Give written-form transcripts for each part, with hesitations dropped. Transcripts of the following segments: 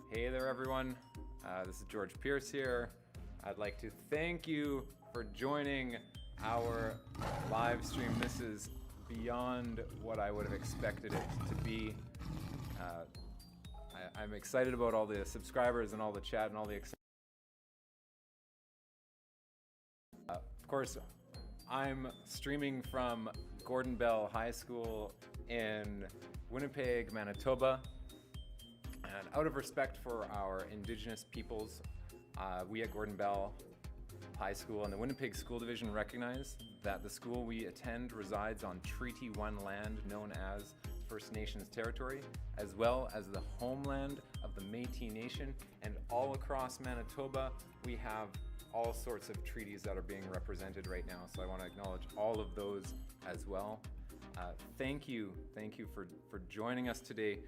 Hey there, everyone. This is George Pierce here. I'd like to thank you for joining our live stream. This is beyond what I would have expected it to be. I'm excited about all the subscribers and all the chat and all the of course, I'm streaming from Gordon Bell High School in Winnipeg, Manitoba. And out of respect for our Indigenous peoples, we at Gordon Bell High School and the Winnipeg School Division recognize that the school we attend resides on Treaty 1 land known as First Nations territory, as well as the homeland of the Métis Nation. And all across Manitoba, we have all sorts of treaties that are being represented right now. So I want to acknowledge all of those as well. Thank you for joining us today.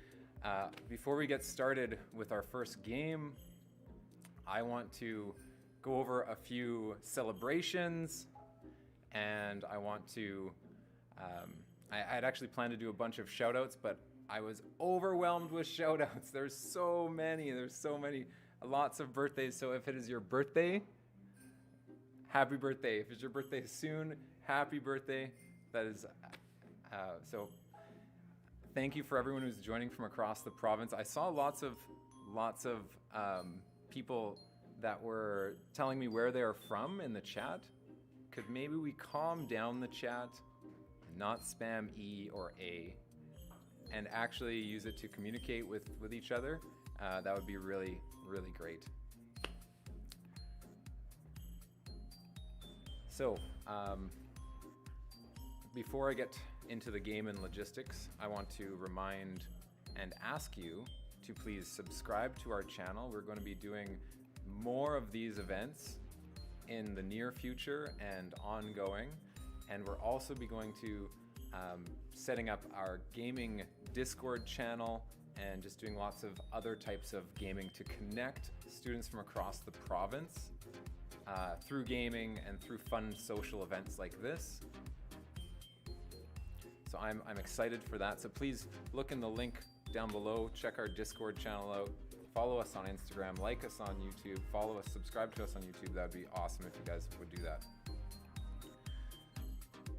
Before we get started with our first game, I want to go over a few celebrations, and I want to, I'd actually planned to do a bunch of shout outs, but I was overwhelmed with shout outs. There's so many, lots of birthdays. So if it is your birthday, happy birthday. If it's your birthday soon, happy birthday. That is, so thank you for everyone who's joining from across the province. I saw lots of people that were telling me where they're from in the chat. Could maybe we calm down the chat, not spam E or A, and actually use it to communicate with each other? That would be really, really great. So, before I get into the game and logistics, I want to remind and ask you to please subscribe to our channel. We're going to be doing more of these events in the near future and ongoing, and we're also going to setting up our gaming Discord channel and just doing lots of other types of gaming to connect students from across the province through gaming and through fun social events like this. So I'm excited for that. So please look in the link down below, check our Discord channel out, follow us on Instagram, like us on YouTube, follow us, subscribe to us on YouTube. That would be awesome if you guys would do that.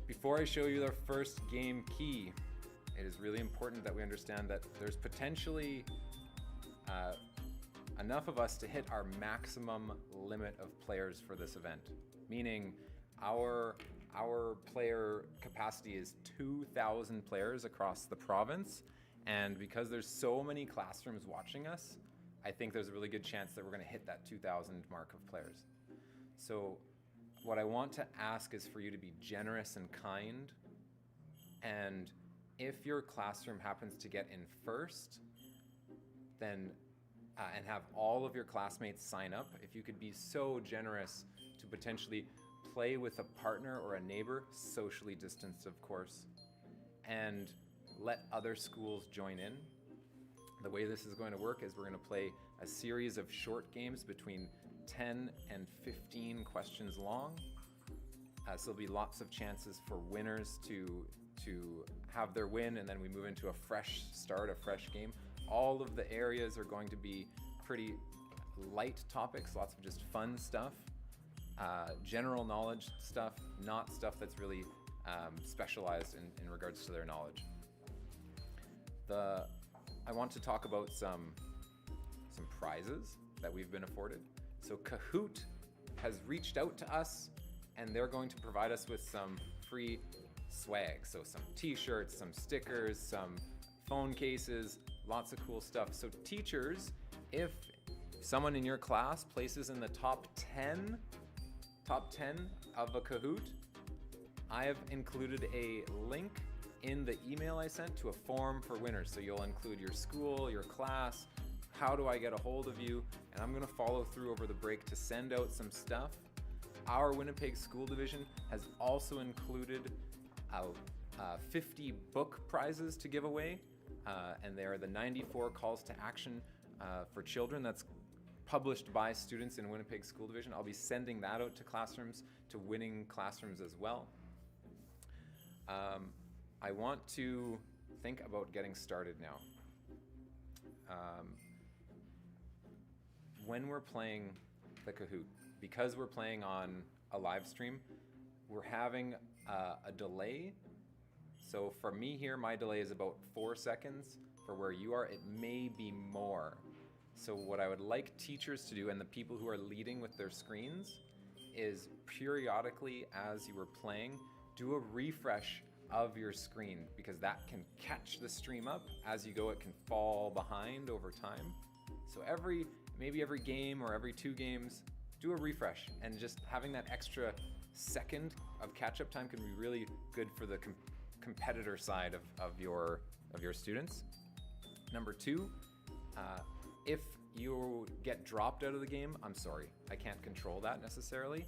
Before I show you the first game key, it is really important that we understand that there's potentially enough of us to hit our maximum limit of players for this event, meaning our player capacity is 2,000 players across the province, and because there's so many classrooms watching us, I think there's a really good chance that we're going to hit that 2,000 mark of players. So what I want to ask is for you to be generous and kind, and if your classroom happens to get in first, then and have all of your classmates sign up, if you could be so generous to potentially play with a partner or a neighbor, socially distanced of course, and let other schools join in. The way this is going to work is we're going to play a series of short games between 10 and 15 questions long. So there'll be lots of chances for winners to have their win, and then we move into a fresh start, a fresh game. All of the areas are going to be pretty light topics, lots of just fun stuff, general knowledge stuff, not stuff that's really specialized in regards to their knowledge. I want to talk about some prizes that we've been afforded. So Kahoot has reached out to us, and they're going to provide us with some free swag. So some t-shirts, some stickers, some phone cases, lots of cool stuff. So teachers, if someone in your class places in the top 10 of a Kahoot, I have included a link in the email I sent to a form for winners. So you'll include your school, your class, how do I get a hold of you, and I'm gonna follow through over the break to send out some stuff. Our Winnipeg School Division has also included 50 book prizes to give away, and they are the 94 calls to action for children. That's published by students in Winnipeg School Division. I'll be sending that out to classrooms, to winning classrooms as well. I want to think about getting started now. when we're playing the Kahoot, because we're playing on a live stream, we're having a delay. So for me here, my delay is about 4 seconds. For where you are, it may be more. So what I would like teachers to do, and the people who are leading with their screens, is periodically as you are playing, do a refresh of your screen, because that can catch the stream up. As you go, it can fall behind over time. So maybe every game or every 2 games, do a refresh, and just having that extra second of catch-up time can be really good for the competitor side of your students. Number 2, if you get dropped out of the game, I'm sorry, I can't control that necessarily.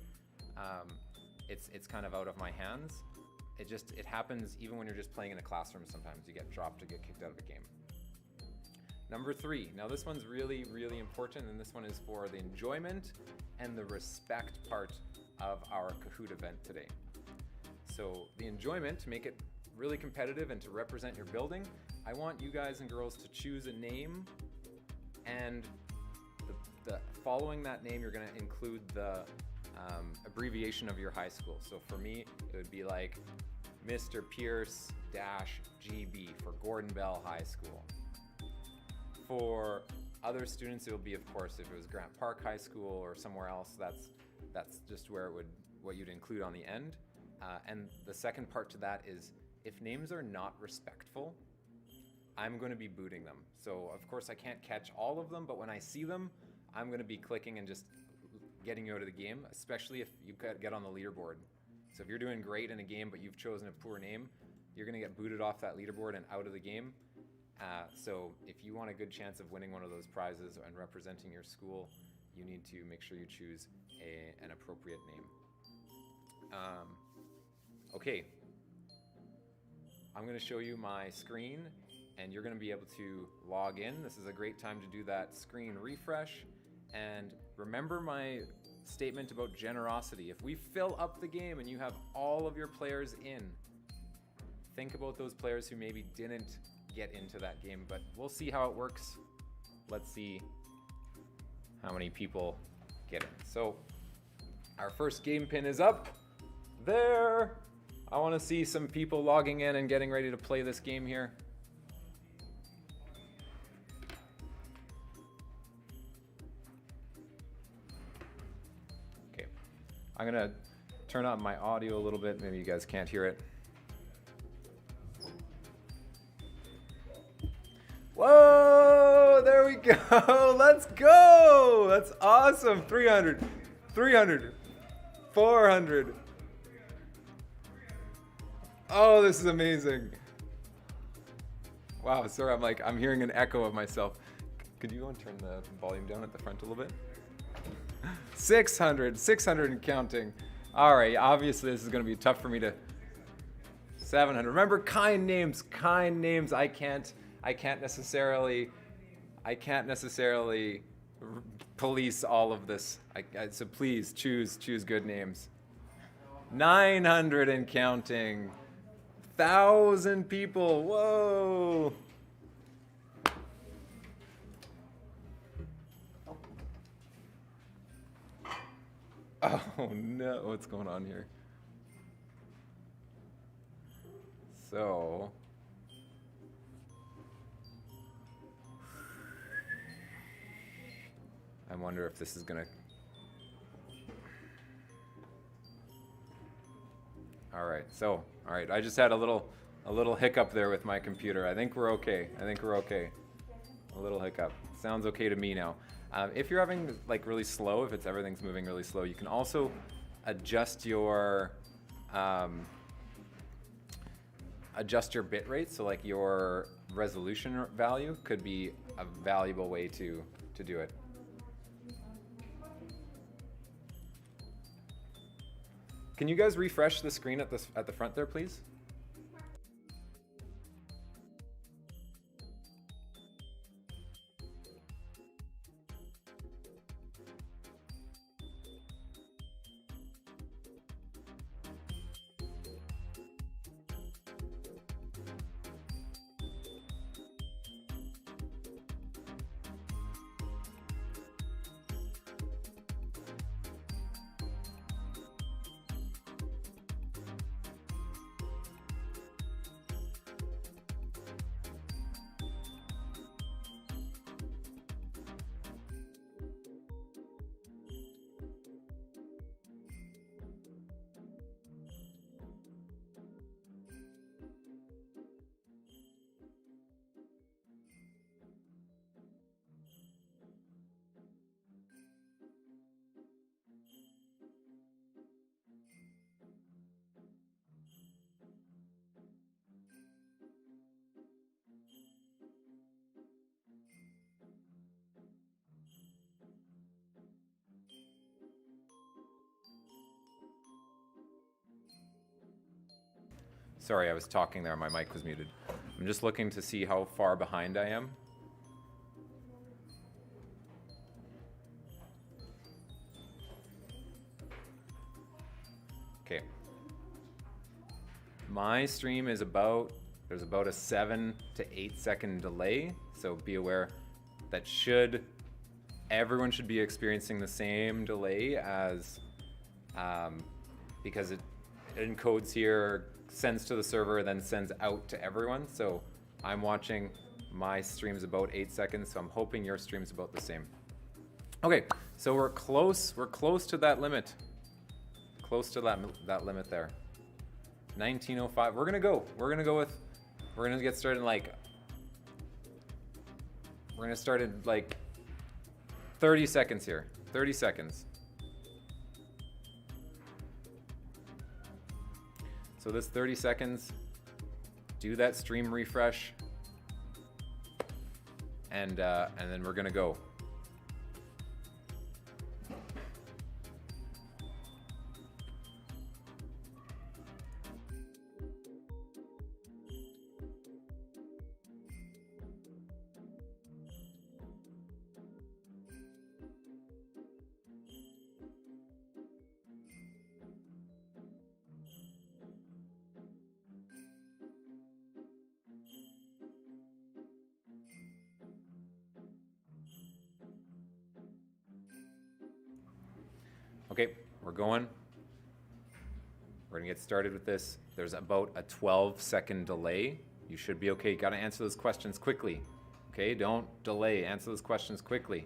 It's kind of out of my hands. It happens even when you're just playing in a classroom. Sometimes you get dropped or get kicked out of a game. Number 3, now this one's really, really important, and this one is for the enjoyment and the respect part of our Kahoot event today. So the enjoyment, to make it really competitive and to represent your building, I want you guys and girls to choose a name, and following that name, you're gonna include the abbreviation of your high school. So for me, it would be like Mr. Pierce -GB for Gordon Bell High School. For other students, it will be, of course, if it was Grant Park High School or somewhere else, that's just what you'd include on the end. And the second part to that is, if names are not respectful, I'm going to be booting them. So of course I can't catch all of them, but when I see them, I'm going to be clicking and just getting you out of the game, especially if you get on the leaderboard. So if you're doing great in a game, but you've chosen a poor name, you're going to get booted off that leaderboard and out of the game. So if you want a good chance of winning one of those prizes and representing your school, you need to make sure you choose an appropriate name. Okay, I'm going to show you my screen, and you're going to be able to log in. This is a great time to do that screen refresh. And remember my statement about generosity. If we fill up the game and you have all of your players in, think about those players who maybe didn't get into that game, but we'll see how it works. Let's see how many people get in. So our first game pin is up there. I want to see some people logging in and getting ready to play this game here. Okay, I'm gonna turn on my audio a little bit. Maybe you guys can't hear it. Whoa, there we go. Let's go. That's awesome. 300, 300, 400. Oh, this is amazing. Wow, sorry, I'm hearing an echo of myself. Could you go and turn the volume down at the front a little bit? 600 and counting. All right, obviously this is gonna be tough for me to, 700. Remember, kind names. I can't necessarily police all of this. So please choose good names. 900 and counting. 1,000 people. Whoa. Oh no, what's going on here? So I wonder if this is gonna. All right, I just had a little hiccup there with my computer. I think we're okay. A little hiccup. Sounds okay to me now. If you're having like really slow, if everything's moving really slow, you can also adjust your bit rate. So like your resolution value could be a valuable way to do it. Can you guys refresh the screen at the front there, please? Sorry, I was talking there. My mic was muted. I'm just looking to see how far behind I am. Okay. My stream is there's about a 7 to 8 second delay. So be aware that everyone should be experiencing the same delay as, because it encodes here, sends to the server, then sends out to everyone. So I'm watching my stream's about 8 seconds, so I'm hoping your stream's about the same. Okay, so we're close to that limit. Close to that limit there. 1905. We're gonna get started in like, we're gonna start in like 30 seconds here. 30 seconds. So this 30 seconds, do that stream refresh, and then we're gonna go. Okay, we're going. We're gonna get started with this. There's about a 12-second delay. You should be okay. You gotta answer those questions quickly. Okay, don't delay. Answer those questions quickly.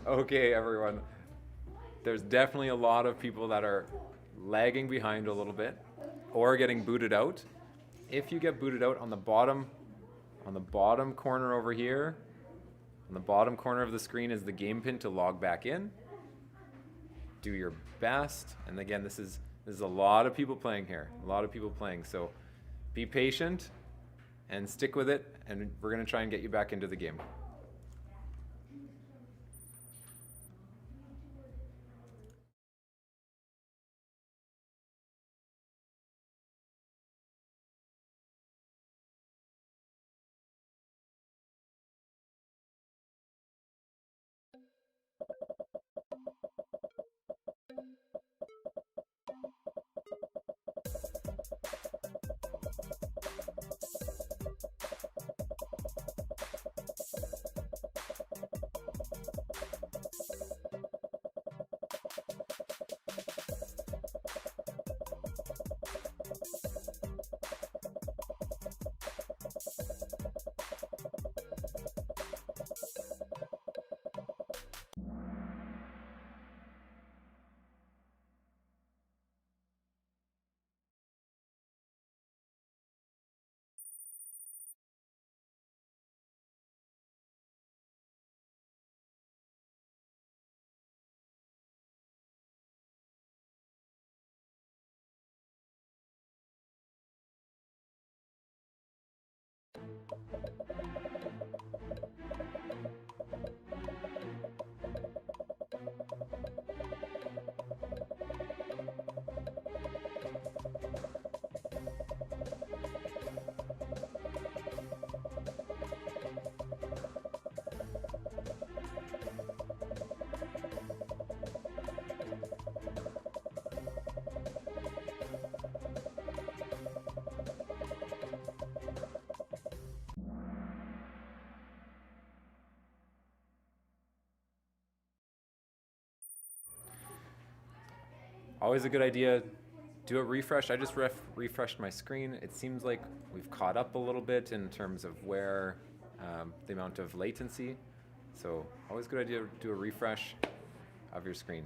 Okay, everyone. There's definitely a lot of people that are lagging behind a little bit or getting booted out. If you get booted out on the bottom corner over here, on the bottom corner of the screen is the game pin to log back in. Do your best. And again, this is a lot of people playing here. A lot of people playing. So be patient and stick with it, and we're going to try and get you back into the game. always a good idea. Do a refresh. I just refreshed my screen. It seems like we've caught up a little bit in terms of where the amount of latency. So always a good idea to do a refresh of your screen.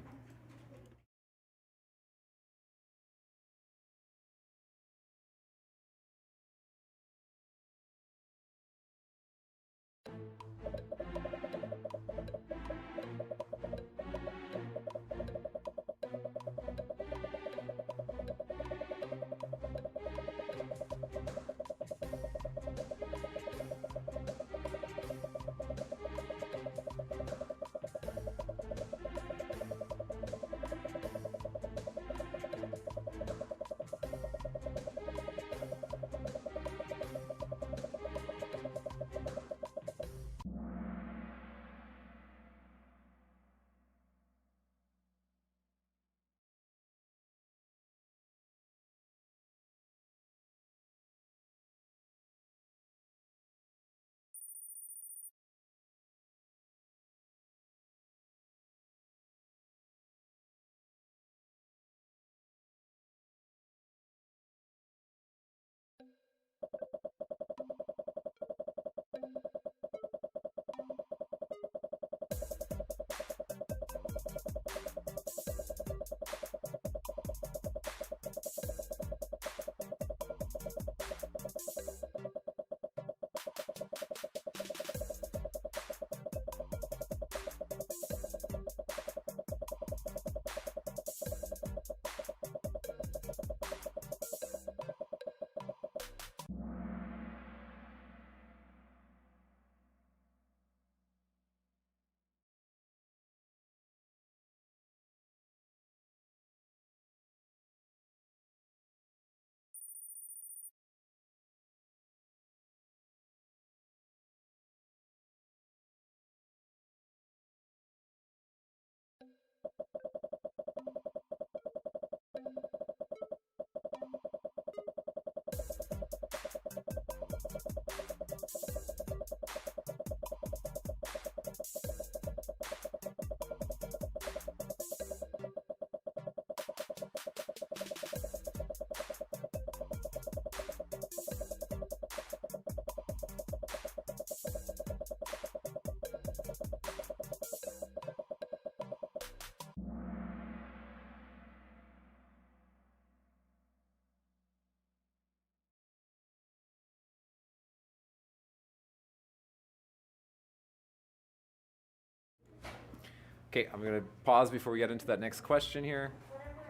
Okay, I'm gonna pause before we get into that next question here.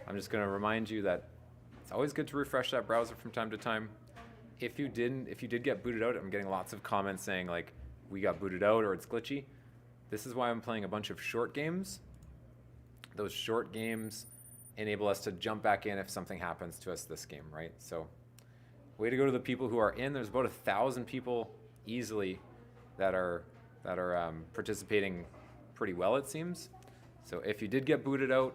I'm just gonna remind you that it's always good to refresh that browser from time to time. If you did get booted out, I'm getting lots of comments saying like, we got booted out or it's glitchy. This is why I'm playing a bunch of short games. Those short games enable us to jump back in if something happens to us this game, right? So way to go to the people who are in. There's about 1,000 people easily that are participating pretty well, it seems. So if you did get booted out,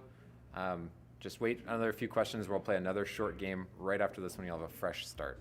just wait another few questions. We'll play another short game right after this one. You'll have a fresh start.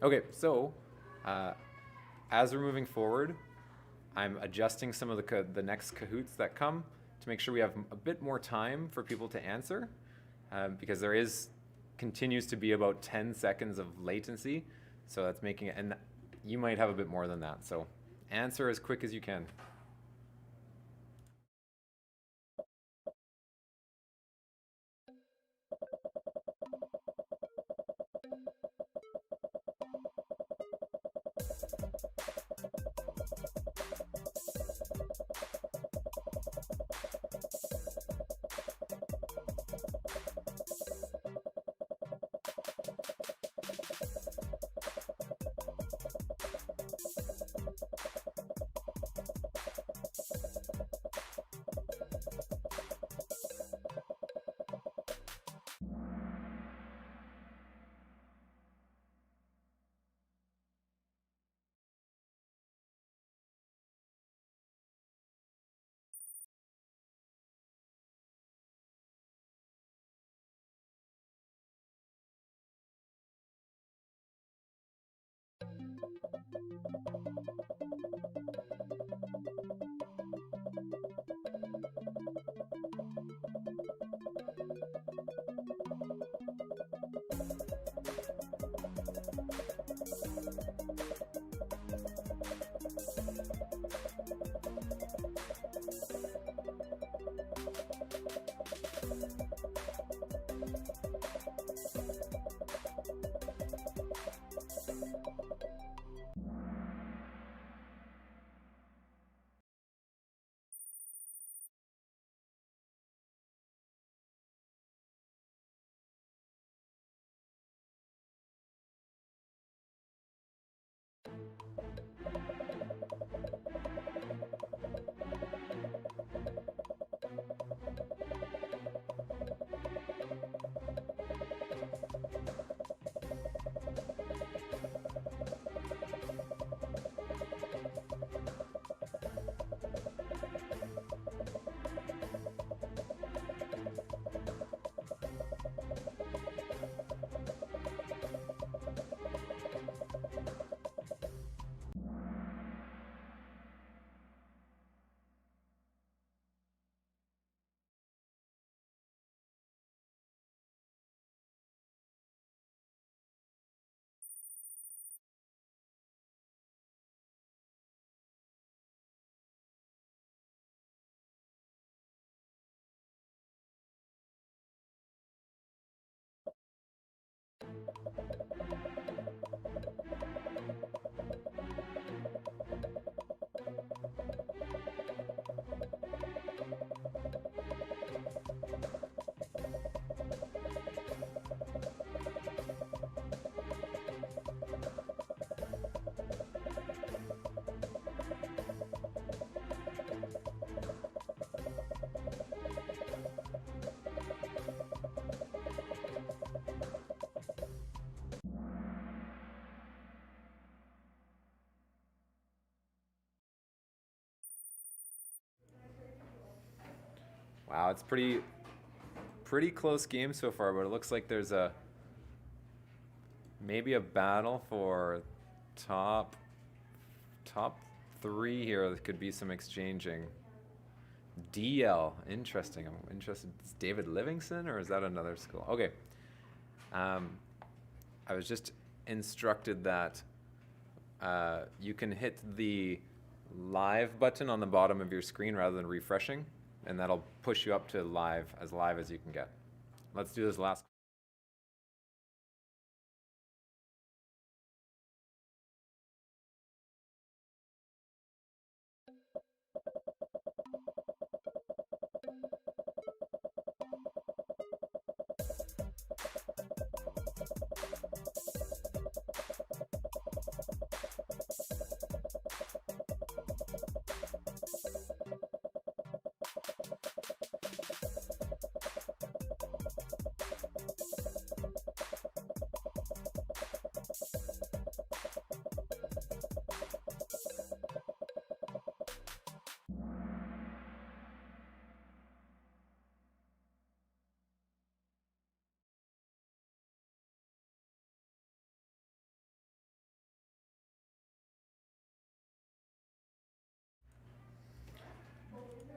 Okay, so as we're moving forward, I'm adjusting some of the next Kahoots that come to make sure we have a bit more time for people to answer, because there continues to be about 10 seconds of latency, so that's making it, and you might have a bit more than that, so answer as quick as you can. Wow, it's pretty close game so far, but it looks like there's maybe a battle for top 3 here. There could be some exchanging. DL, interesting. I'm interested. Is David Livingston or is that another school? Okay. I was just instructed that you can hit the live button on the bottom of your screen rather than refreshing, and that'll push you up to live as you can get. Let's do this last.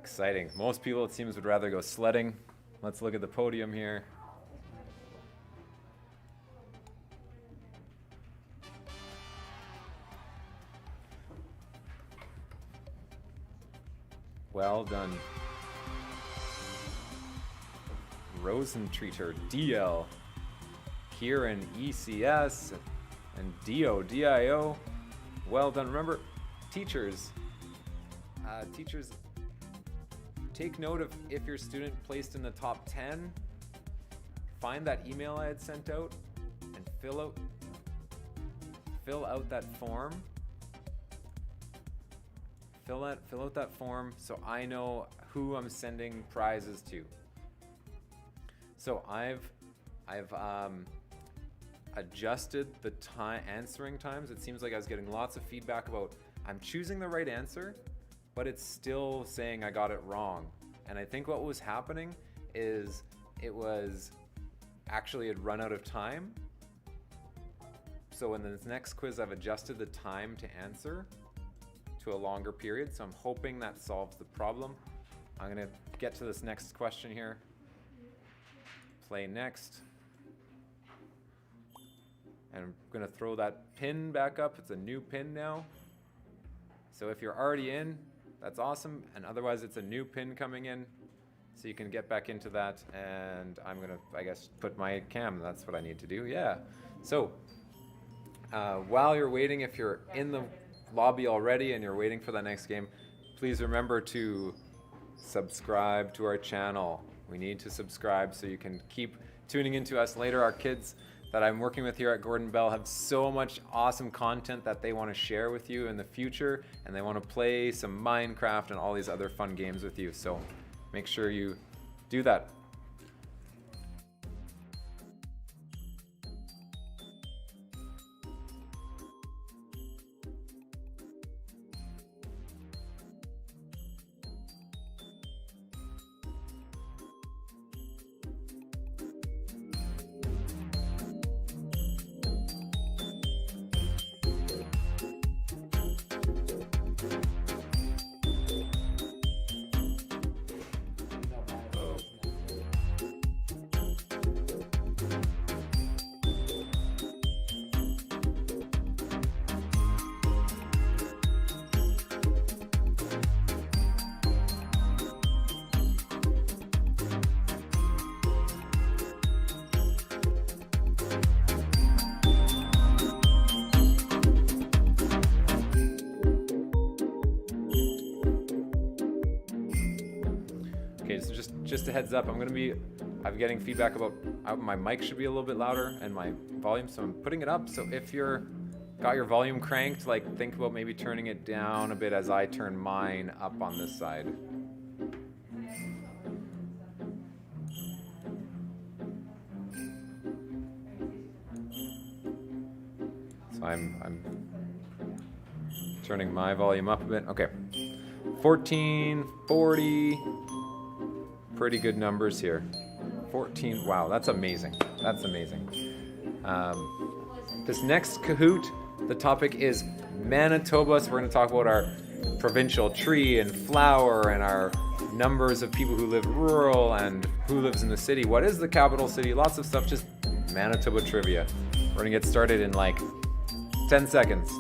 Exciting. Most people, it seems, would rather go sledding. Let's look at the podium here. Well done. Rosentreater, DL. Kieran, ECS. And DIO. Well done. Remember, teachers, take note of if your student placed in the top 10, find that email I had sent out and fill out that form. Fill out that form so I know who I'm sending prizes to. So I've adjusted the answering times. It seems like I was getting lots of feedback about I'm choosing the right answer, but it's still saying I got it wrong. And I think what was happening is it was actually had run out of time. So in this next quiz, I've adjusted the time to answer to a longer period. So I'm hoping that solves the problem. I'm gonna get to this next question here. Play next. And I'm gonna throw that pin back up. It's a new pin now. So if you're already in, that's awesome, and otherwise it's a new pin coming in, so you can get back into that, and I'm gonna, I guess, put my cam, that's what I need to do, yeah. So, while you're waiting, if you're in the lobby already and you're waiting for that next game, please remember to subscribe to our channel. We need to subscribe so you can keep tuning into us later. Our kids that I'm working with here at Gordon Bell have so much awesome content that they want to share with you in the future, and they want to play some Minecraft and all these other fun games with you. So make sure you do that. Okay, so just a heads up, I'm getting feedback about my mic should be a little bit louder and my volume, so I'm putting it up. So if you're got your volume cranked, like think about maybe turning it down a bit as I turn mine up on this side. So I'm turning my volume up a bit. Okay, 1440. pretty good numbers here. 14, wow, that's amazing. That's amazing. This next Kahoot, the topic is Manitoba, so we're going to talk about our provincial tree and flower and our numbers of people who live rural and who lives in the city. What is the capital city? Lots of stuff, just Manitoba trivia. We're going to get started in like 10 seconds.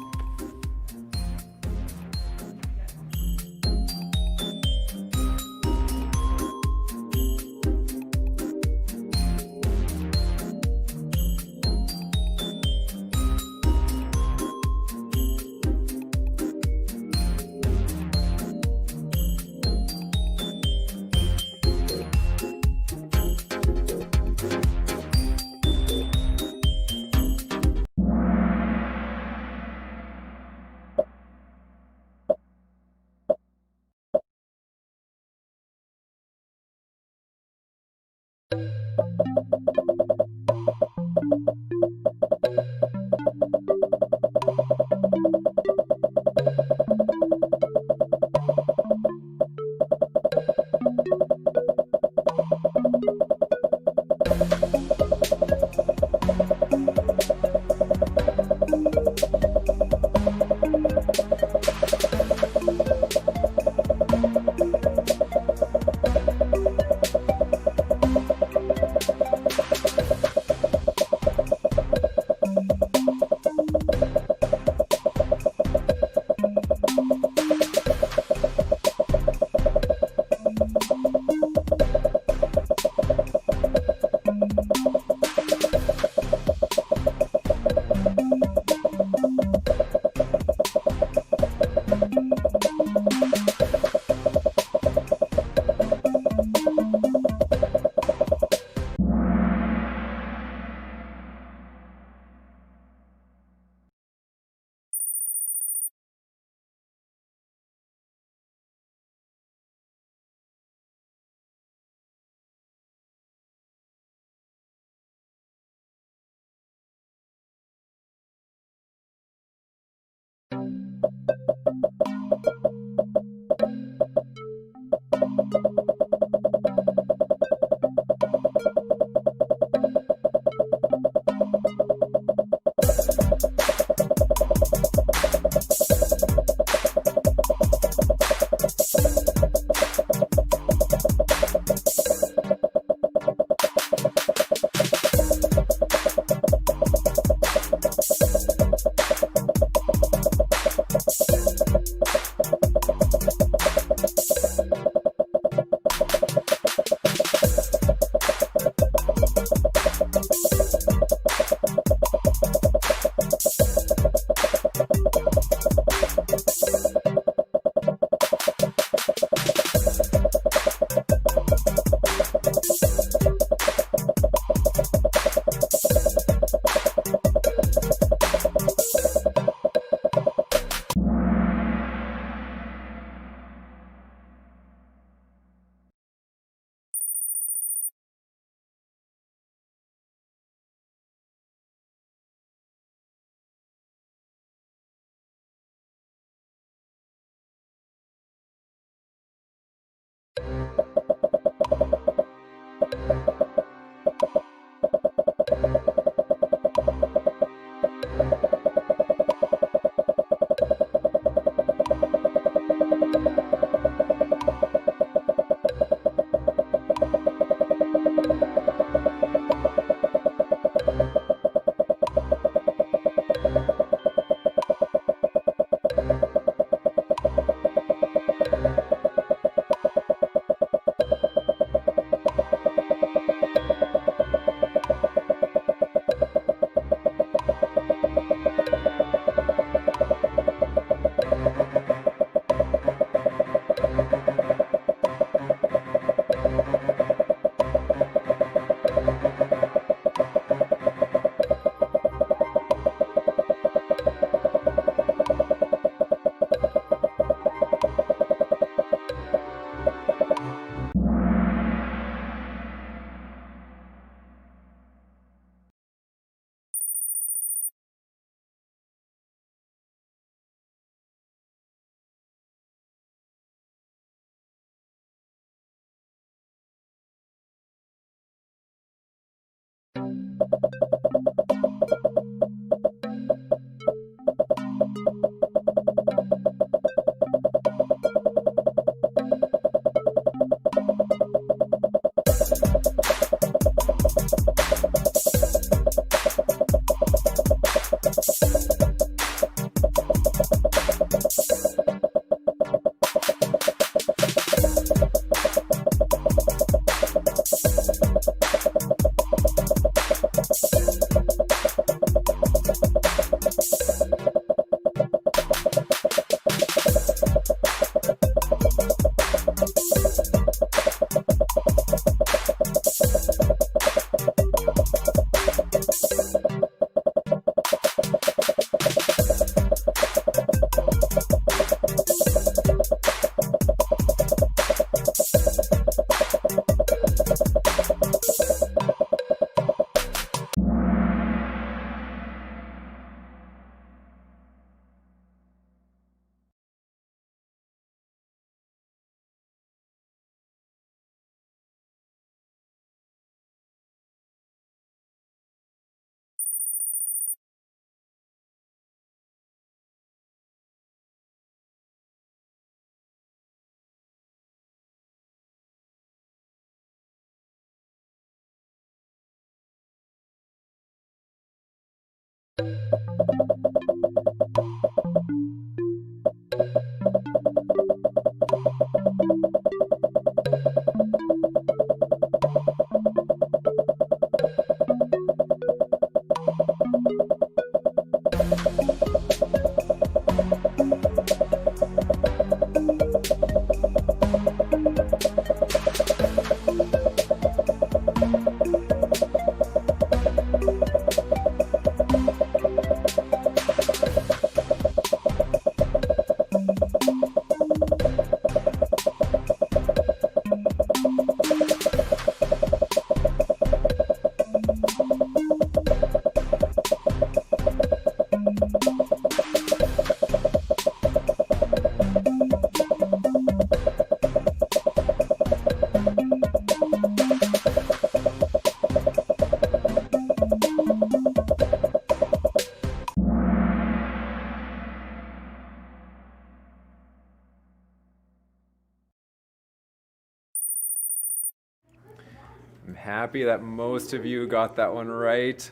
I'm happy that most of you got that one right.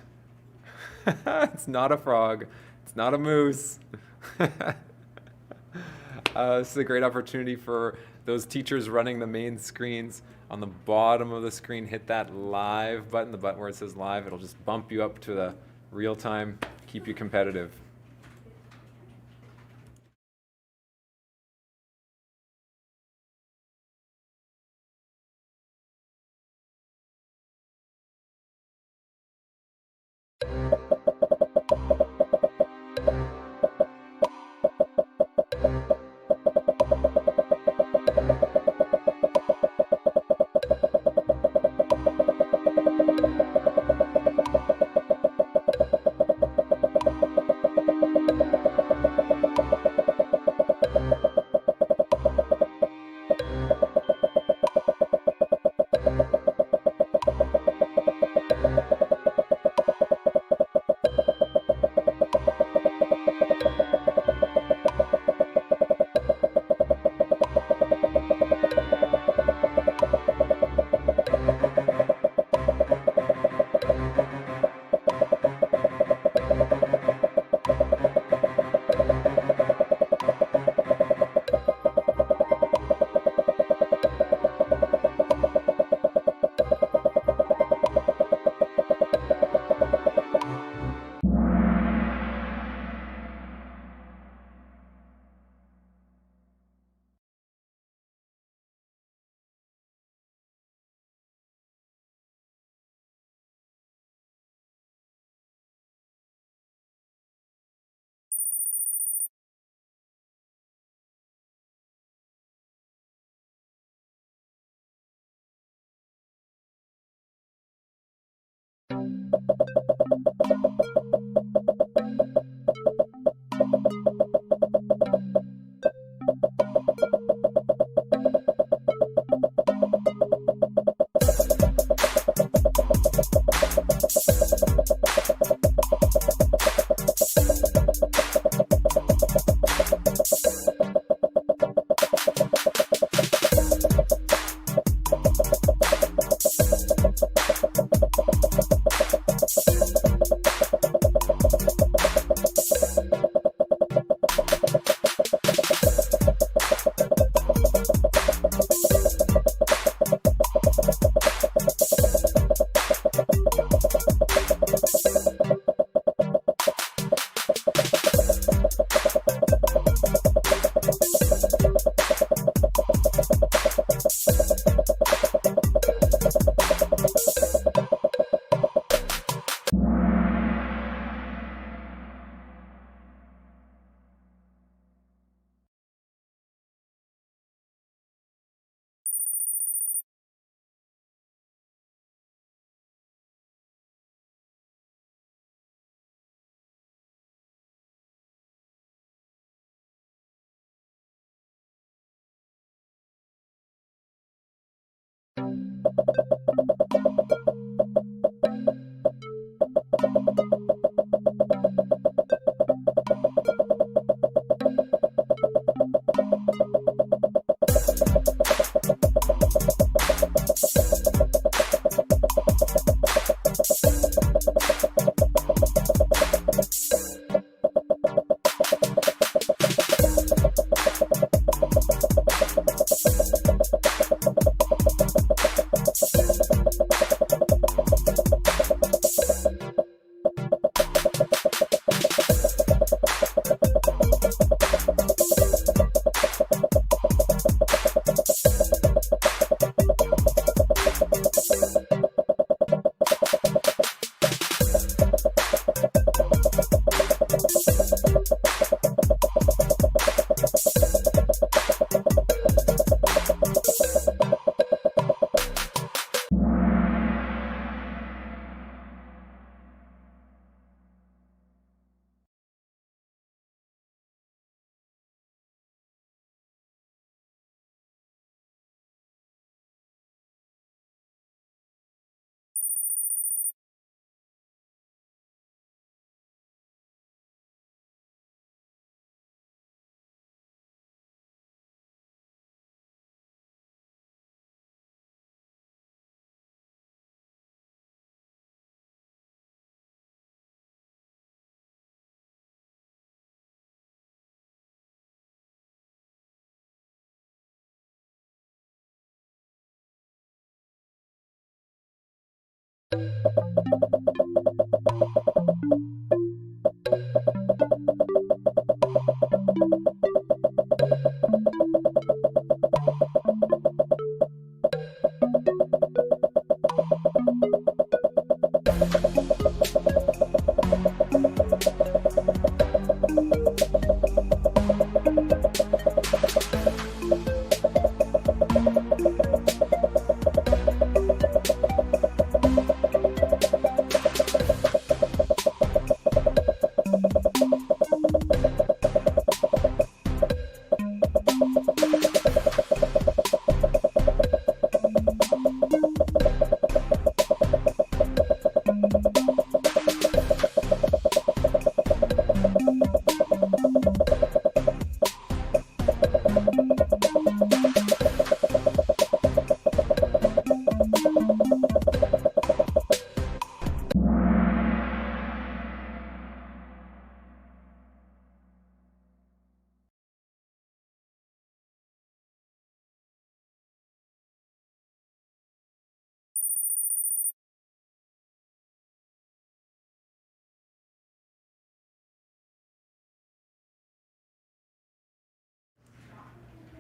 It's not a frog. It's not a moose. This is a great opportunity for those teachers running the main screens. On the bottom of the screen, hit that live button, the button where it says live. It'll just bump you up to the real time, keep you competitive.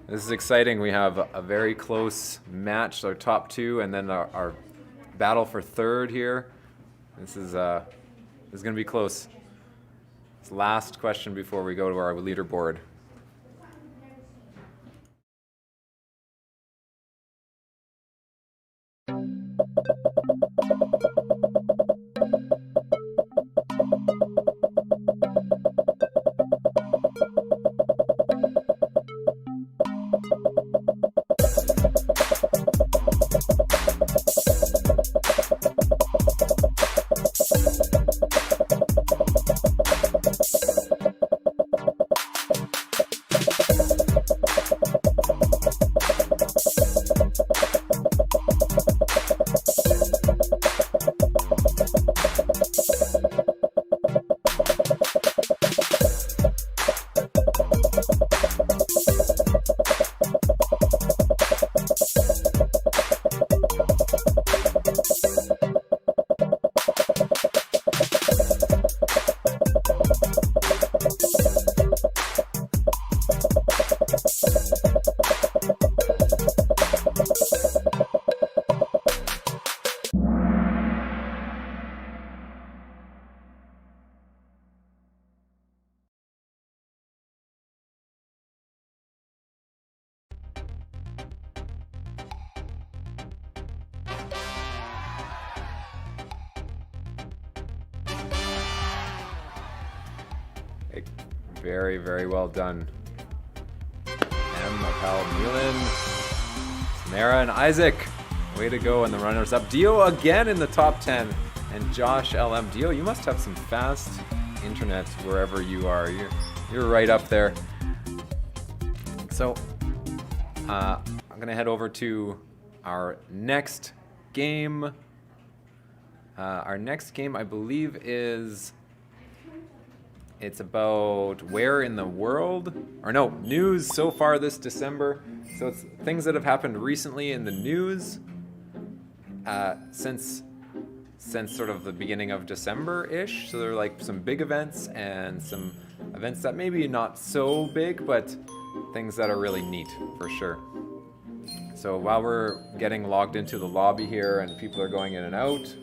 This is exciting. We have a very close match, our top two, and then our battle for third here. This is going to be close. It's the last question before we go to our leaderboard. Very, very well done. Em, Apal, Mulan, Samara, and Isaac. Way to go. And the runners up, Dio again in the top 10, and Josh LM. Dio, you must have some fast internet wherever you are. You're right up there. So I'm gonna head over to our next game. Our next game, I believe, it's about where in the world, or no, news so far this December. So it's things that have happened recently in the news since sort of the beginning of December-ish. So there are like some big events and some events that maybe not so big, but things that are really neat for sure. So while we're getting logged into the lobby here and people are going in and out,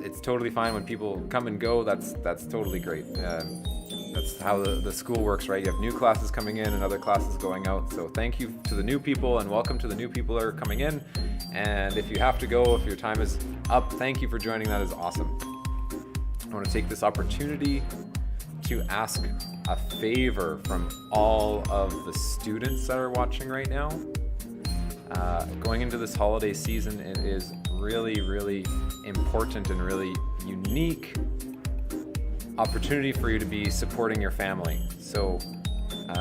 it's totally fine when people come and go. That's totally great. That's how the school works, right? You have new classes coming in and other classes going out. So thank you to the new people and welcome to the new people that are coming in. And if you have to go, if your time is up, thank you for joining. That is awesome. I want to take this opportunity to ask a favor from all of the students that are watching right now. Going into this holiday season, it is really, really important and really unique opportunity for you to be supporting your family. So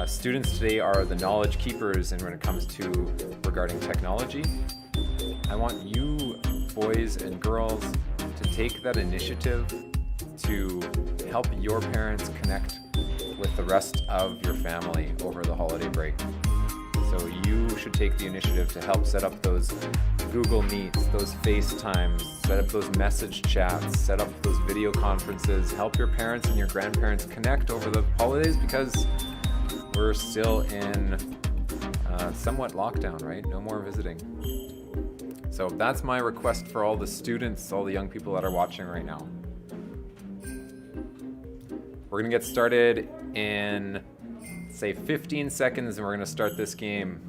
students today are the knowledge keepers, and when it comes to regarding technology, I want you boys and girls to take that initiative to help your parents connect with the rest of your family over the holiday break. So you should take the initiative to help set up those Google Meets, those FaceTimes, set up those message chats, set up those video conferences, help your parents and your grandparents connect over the holidays, because we're still in somewhat lockdown, right? No more visiting. So that's my request for all the students, all the young people that are watching right now. We're gonna get started in, say, 15 seconds, and we're gonna start this game.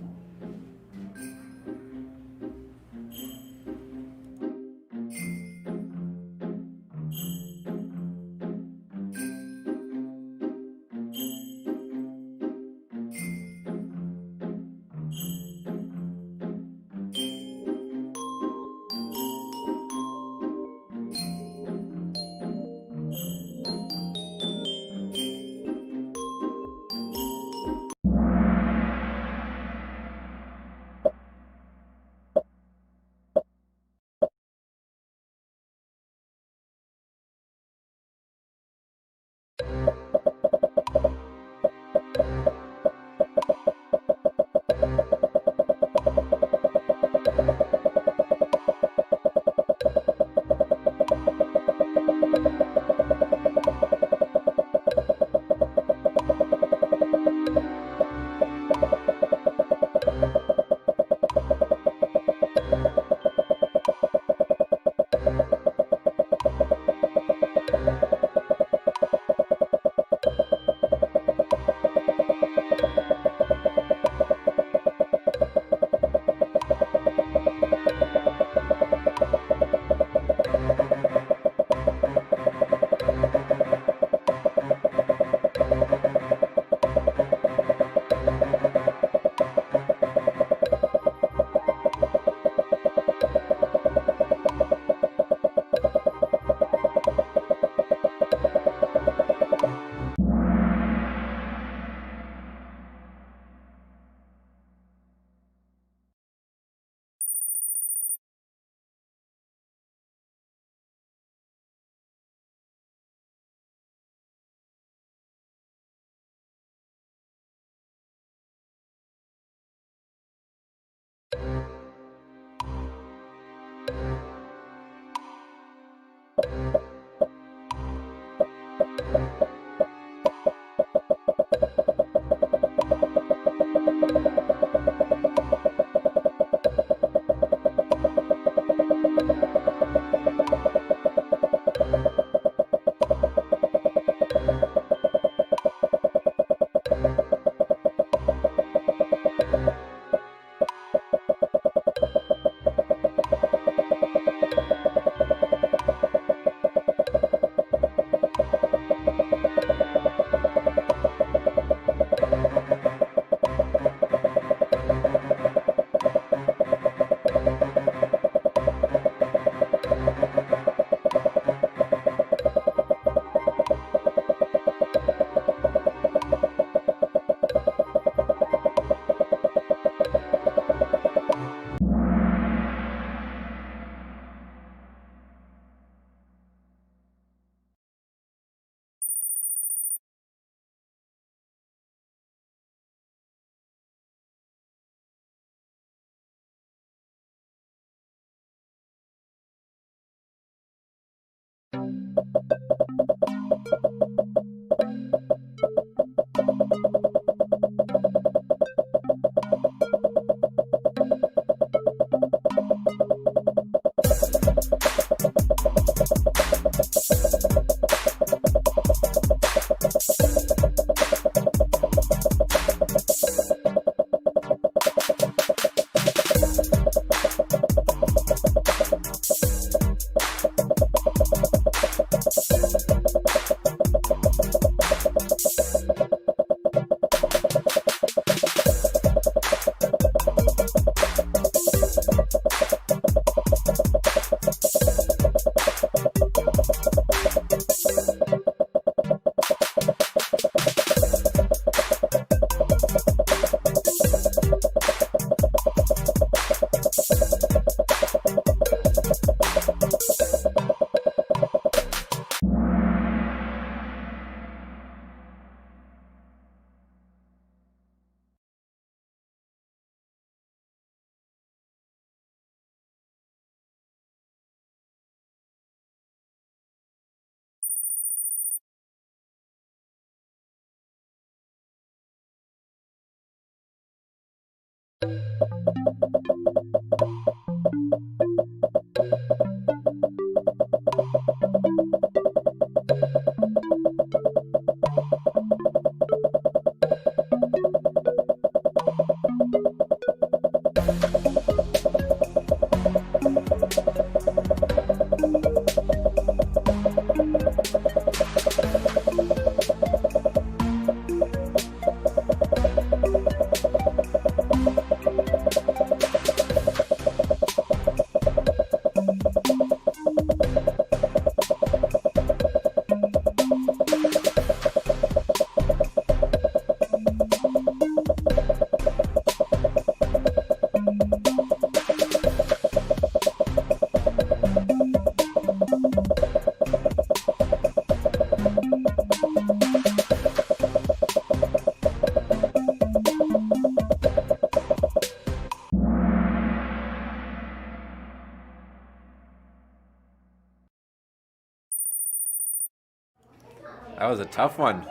That was a tough one.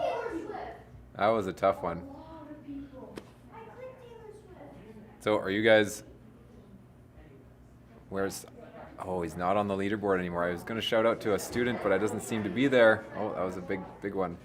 That was a tough one. So are you guys, oh, he's not on the leaderboard anymore. I was going to shout out to a student, but it doesn't seem to be there. Oh, that was a big one.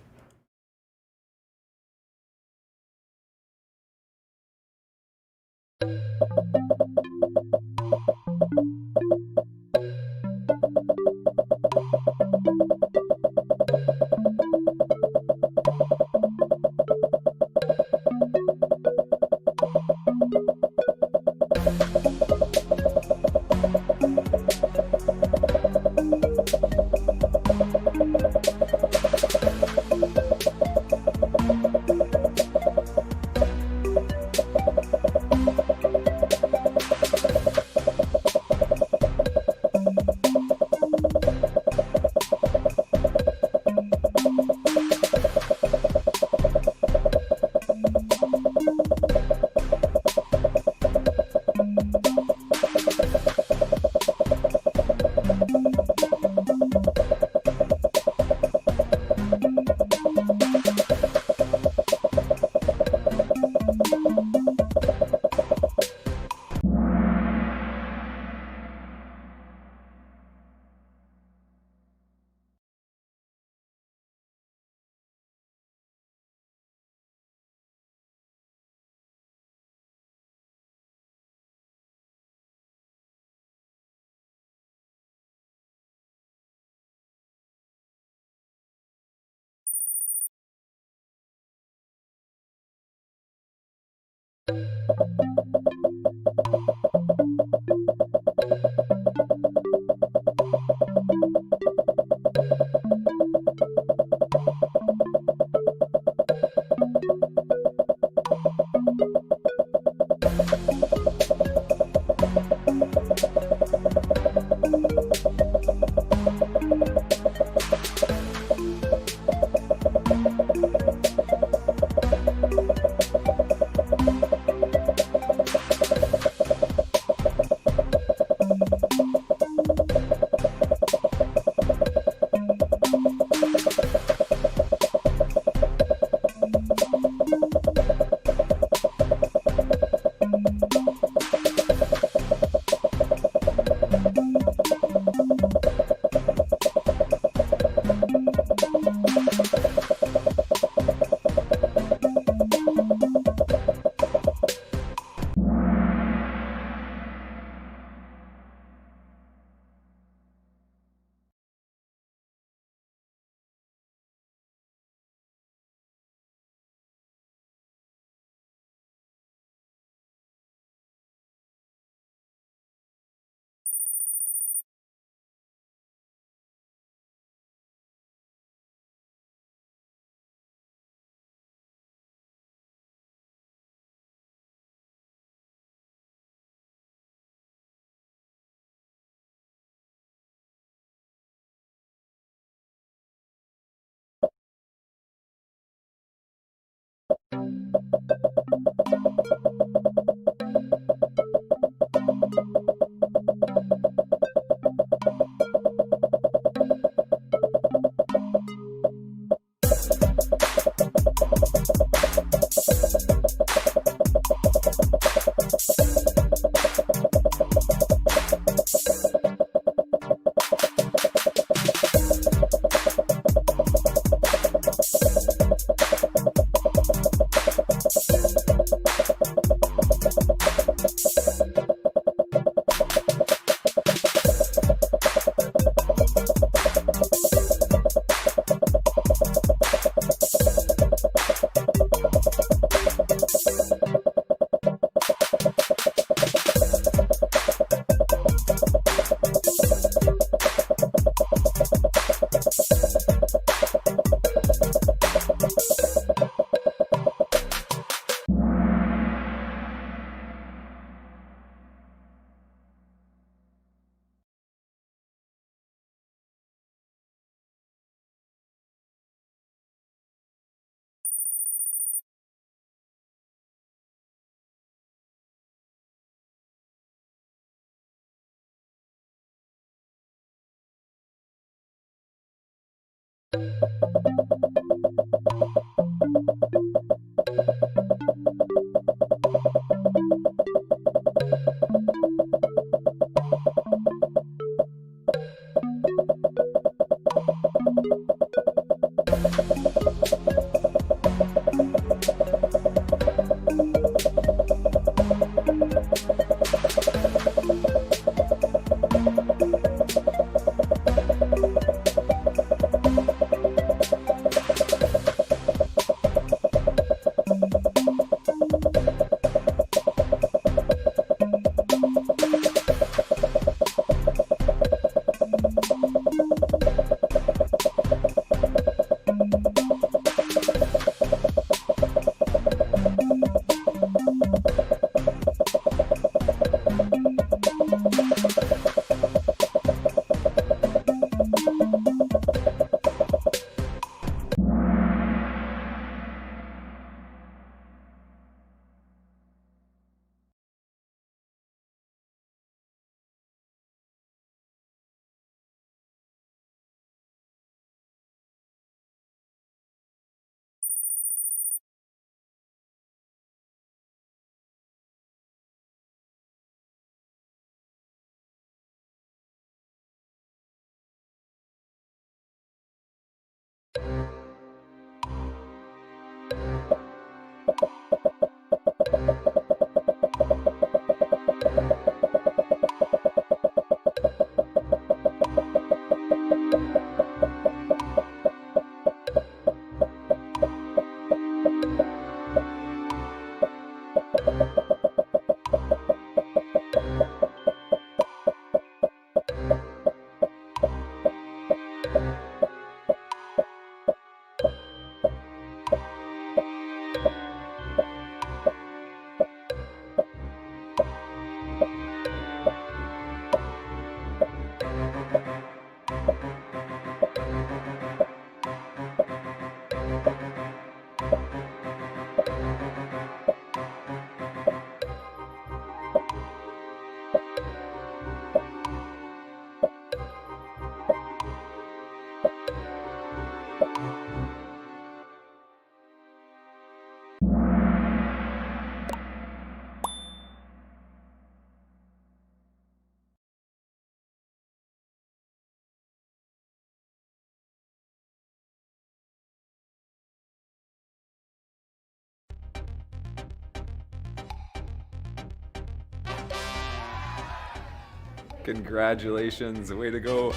Congratulations, way to go,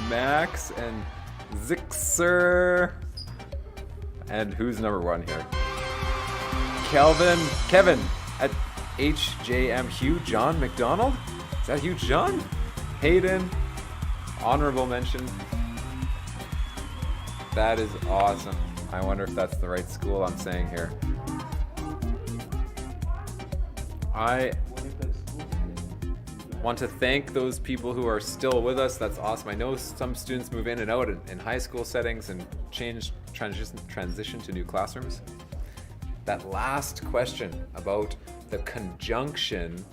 Max and Zixer. And who's number one here? Kevin at HJM. Hugh John McDonald? Is that Hugh John? Hayden, honorable mention. That is awesome. I wonder if that's the right school I'm saying here. I want to thank those people who are still with us. That's awesome. I know some students move in and out in high school settings and transition to new classrooms. That last question about the conjunction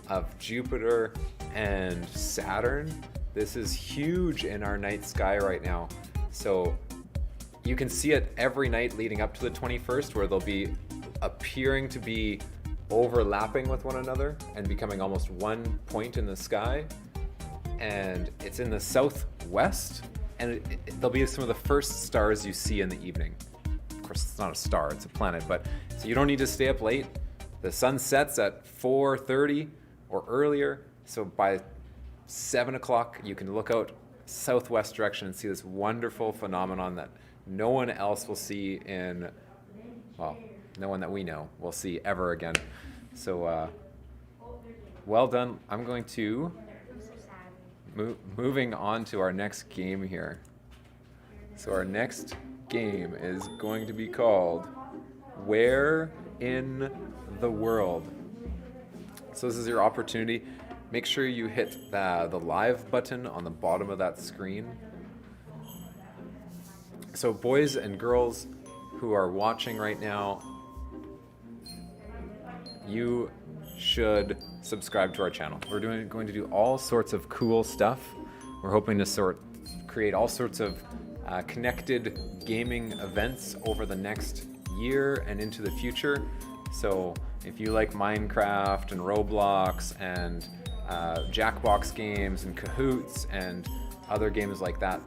of Jupiter and Saturn, this is huge in our night sky right now. So you can see it every night leading up to the 21st, where they'll be appearing to be overlapping with one another and becoming almost one point in the sky. And it's in the southwest, and they'll be some of the first stars you see in the evening. Of course, it's not a star, it's a planet, but so you don't need to stay up late. The sun sets at 4:30 or earlier, so by 7 o'clock you can look out southwest direction and see this wonderful phenomenon that no one else will see in, well, no one that we know will see ever again. So well done. I'm going to moving on to our next game here. So our next game is going to be called Where in the World. So this is your opportunity. Make sure you hit the live button on the bottom of that screen. So boys and girls who are watching right now, you should subscribe to our channel. We're going to do all sorts of cool stuff. We're hoping to create all sorts of connected gaming events over the next year and into the future. So if you like Minecraft and Roblox and Jackbox games and Kahoots and other games like that,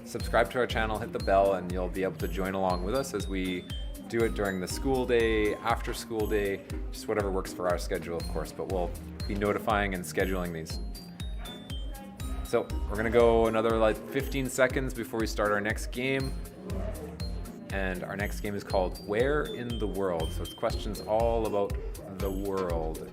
subscribe to our channel, hit the bell, and you'll be able to join along with us as we do it during the school day, after school day, just whatever works for our schedule, of course, but we'll be notifying and scheduling these. So we're gonna go another like 15 seconds before we start our next game. And our next game is called Where in the World? So it's questions all about the world.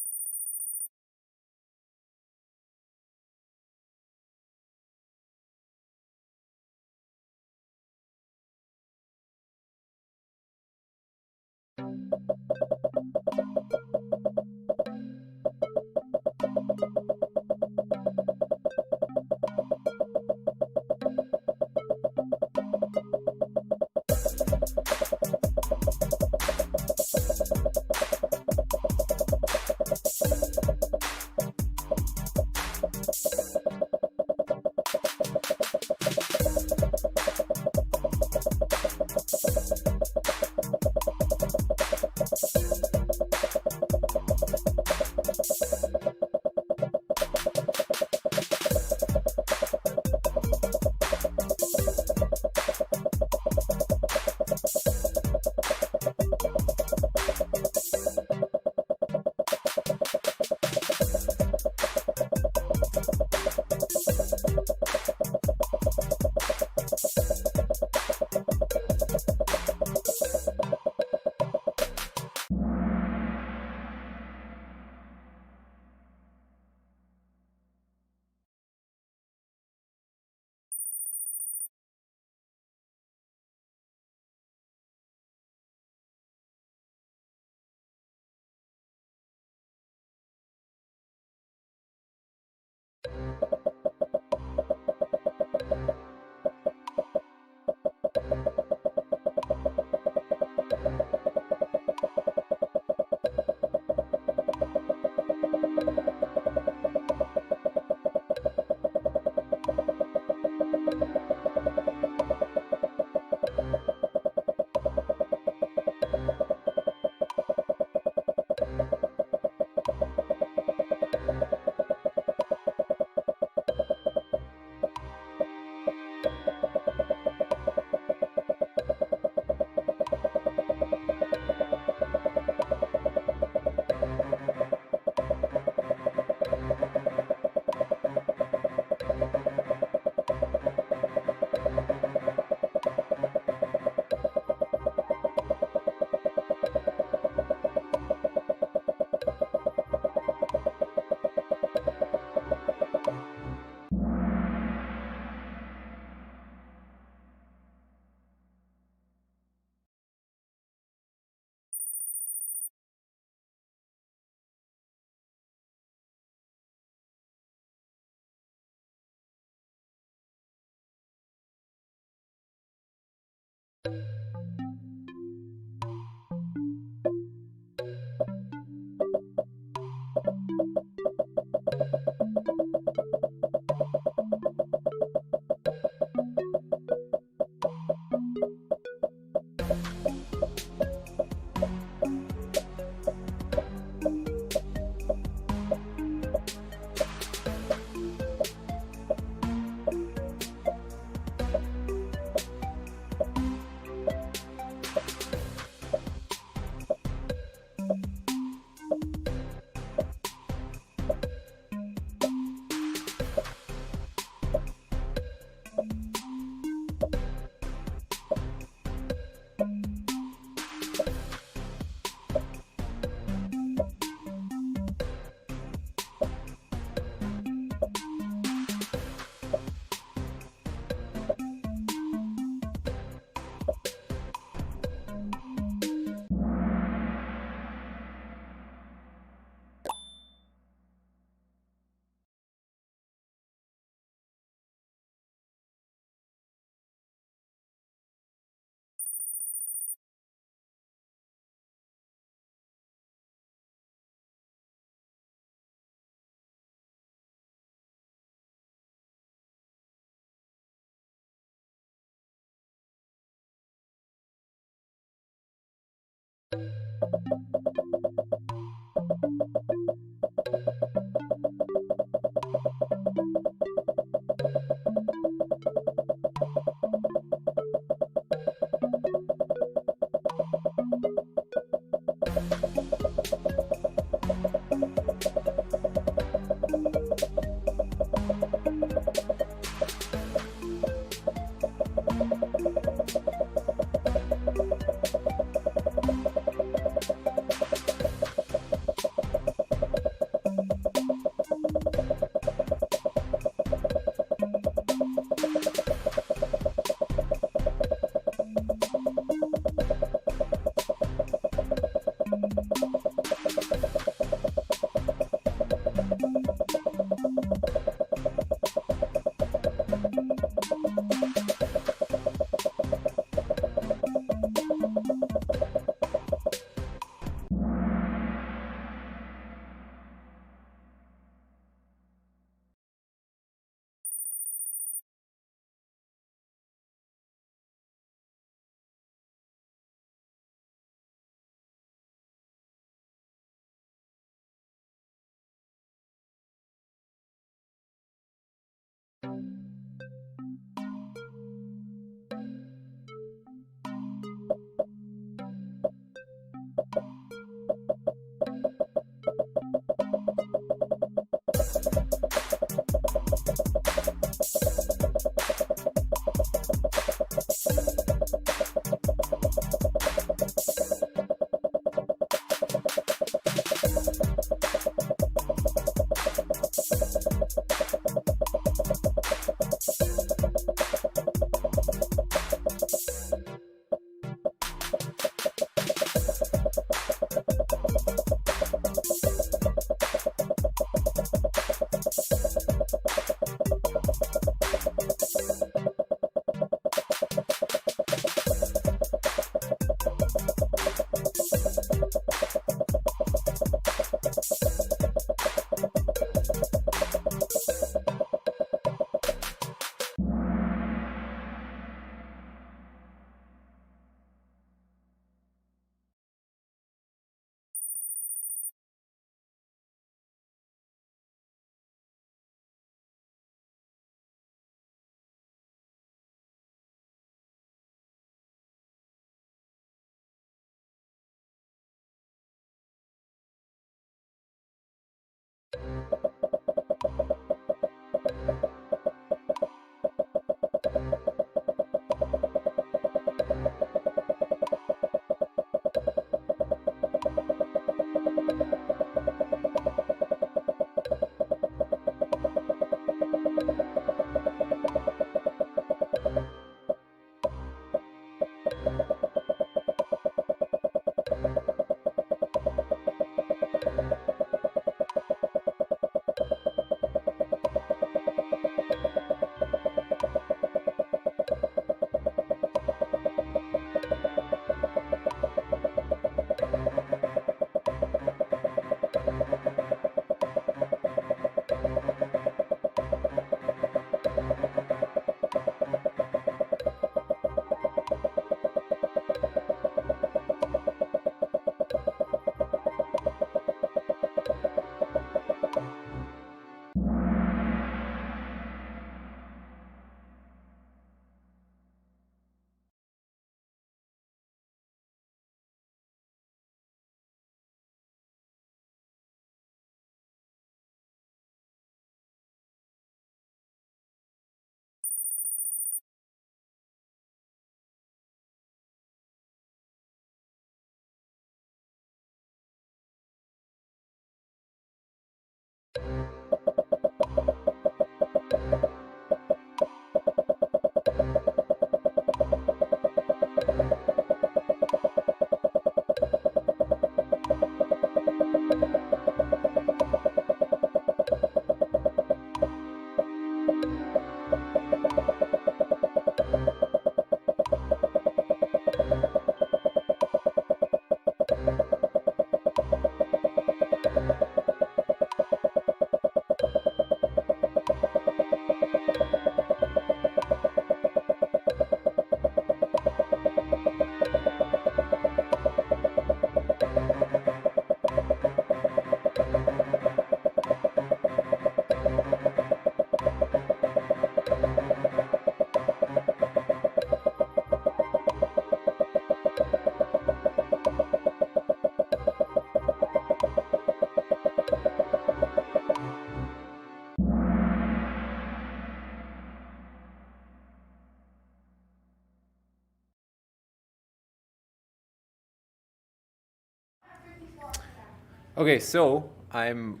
Okay, so I'm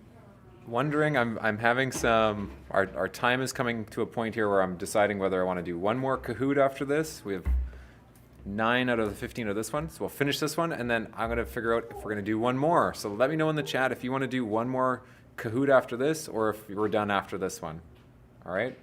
wondering, I'm having some, our time is coming to a point here where I'm deciding whether I want to do one more Kahoot after this. We have 9 out of the 15 of this one, so we'll finish this one, and then I'm going to figure out if we're going to do one more. So let me know in the chat if you want to do one more Kahoot after this, or if we're done after this one. All right?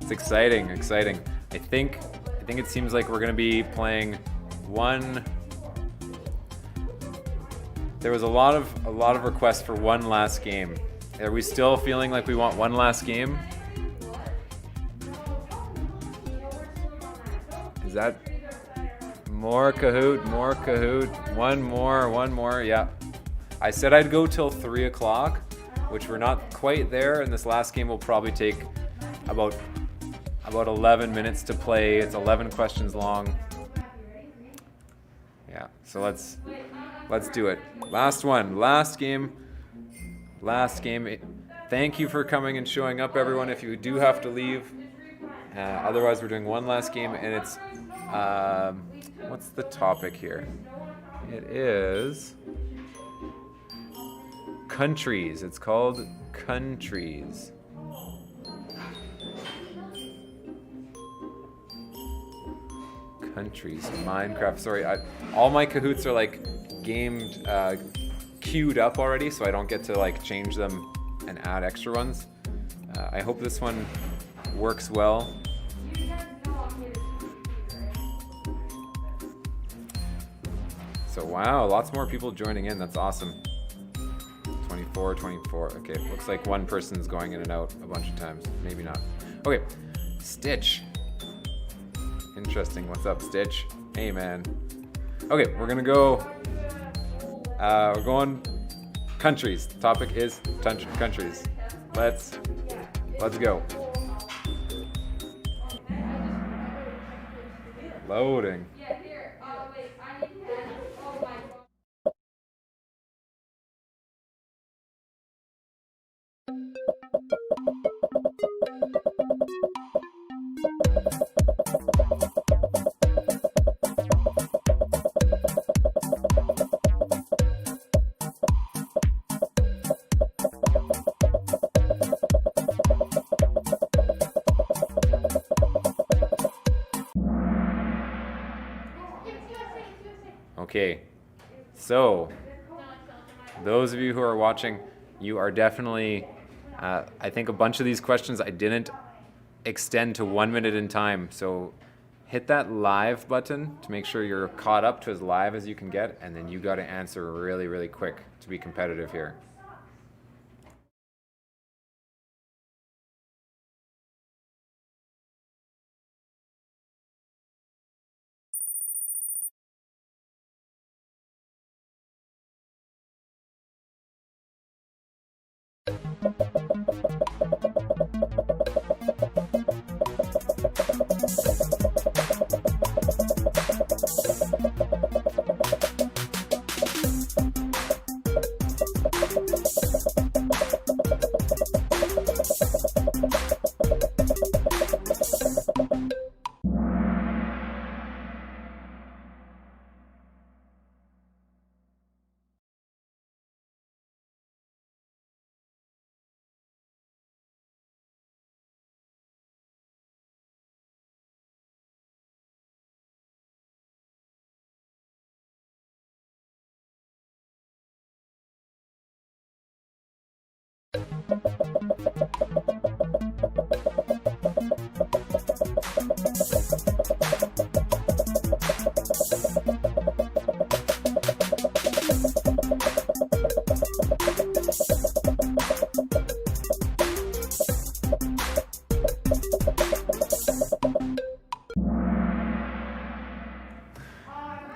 It's exciting, exciting. I think it seems like we're gonna be playing one. There was a lot of requests for one last game. Are we still feeling like we want one last game? Is that more Kahoot, more Kahoot, one more, yeah. I said I'd go till 3 o'clock, which we're not quite there, and this last game will probably take about 11 minutes to play. It's 11 questions long. Yeah, so let's do it. Last one, last game. Thank you for coming and showing up, everyone. If you do have to leave, otherwise we're doing one last game, and it's what's the topic here? It is countries. It's called countries. Countries, Minecraft. Sorry, all my Kahoots are like gamed, queued up already, so I don't get to like change them and add extra ones. I hope this one works well. So wow, lots more people joining in. That's awesome. 24. Okay, looks like one person's going in and out a bunch of times. Maybe not. Okay, Stitch. Interesting. What's up, Stitch? Hey, man. Okay, we're gonna go. We're going countries. The topic is countries. Let's go. Loading. Okay, so those of you who are watching, you are definitely, I think a bunch of these questions I didn't extend to 1 minute in time. So hit that live button to make sure you're caught up to as live as you can get, and then you got to answer really, really quick to be competitive here.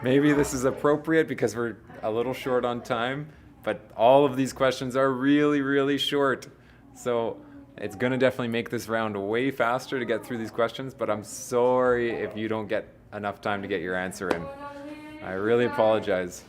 Maybe this is appropriate because we're a little short on time, but all of these questions are really, really short. So it's going to definitely make this round way faster to get through these questions, but I'm sorry if you don't get enough time to get your answer in. I really apologize.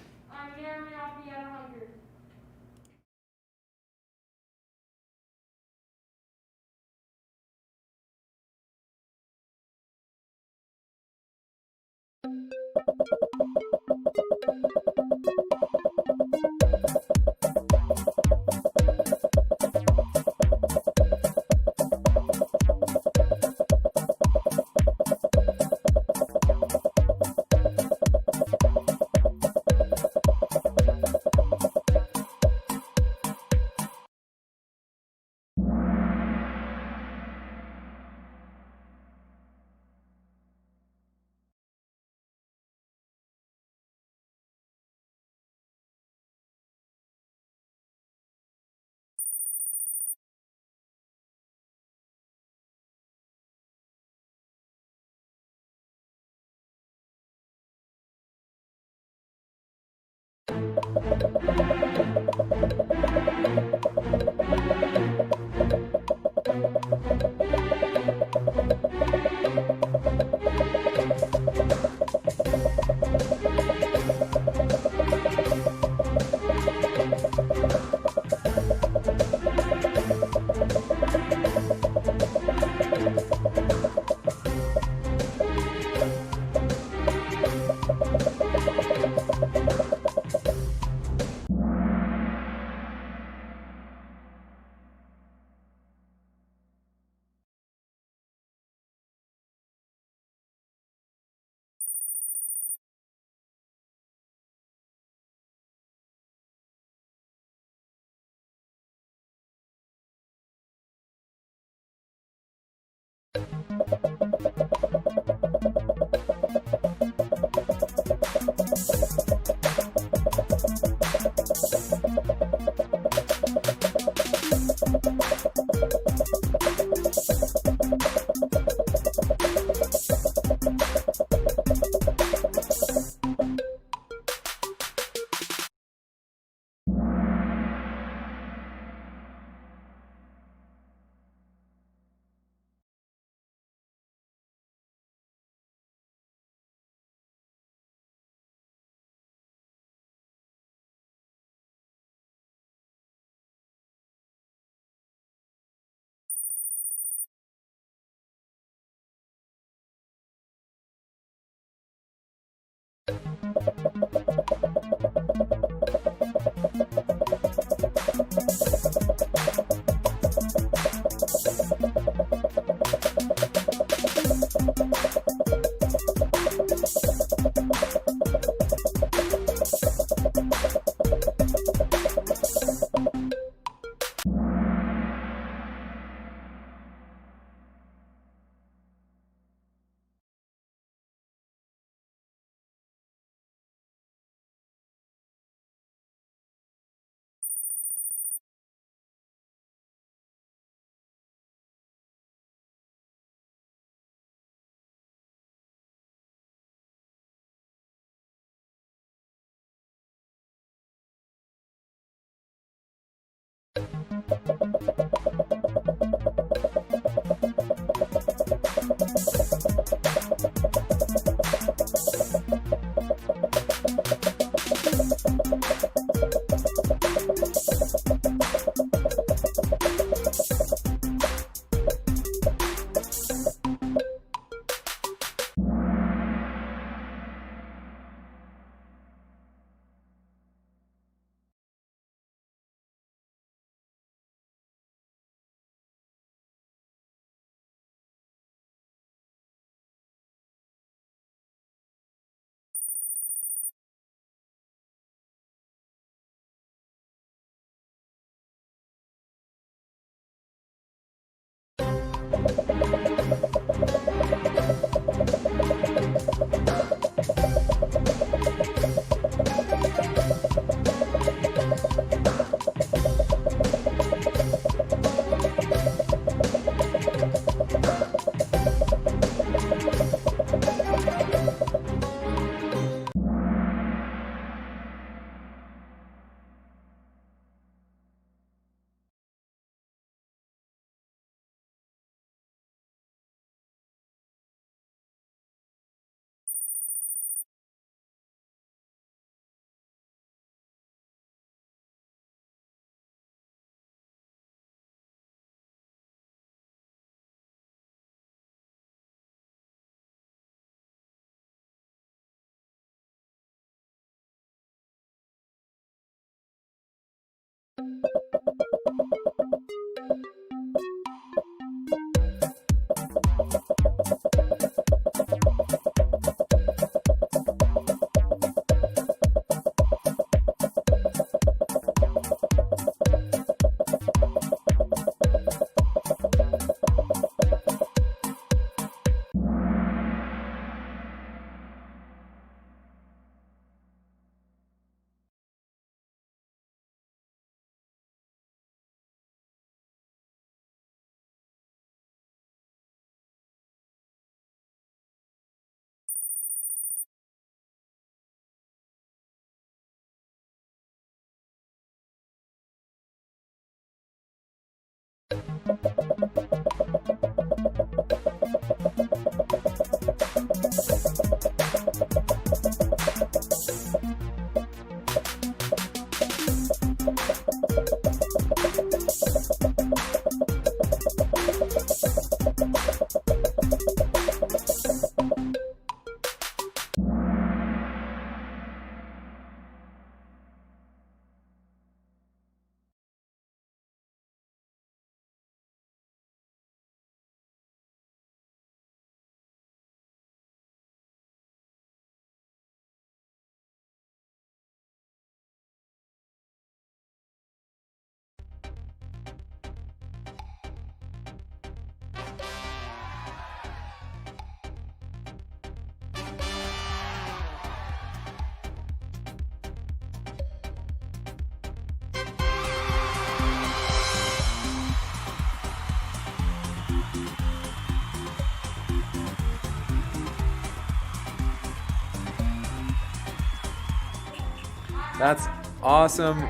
That's awesome.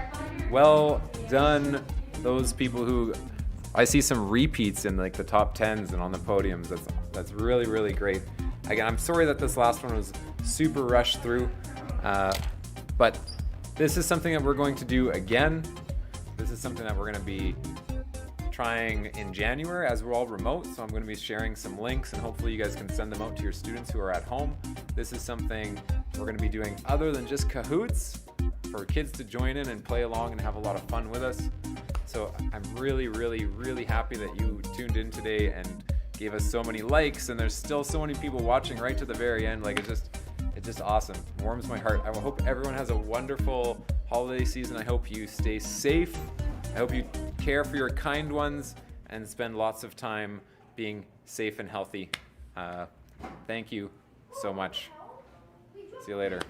Well done, those people who, I see some repeats in like the top 10s and on the podiums. That's really, really great. Again, I'm sorry that this last one was super rushed through, but this is something that we're going to do again. This is something that we're going to be trying in January as we're all remote, so I'm going to be sharing some links and hopefully you guys can send them out to your students who are at home. This is something we're going to be doing other than just Kahoots, for kids to join in and play along and have a lot of fun with us. So I'm really, really, really happy that you tuned in today and gave us so many likes, and there's still so many people watching right to the very end. Like, it's just awesome. It warms my heart. I hope everyone has a wonderful holiday season. I hope you stay safe. I hope you care for your kind ones and spend lots of time being safe and healthy. Thank you so much. See you later.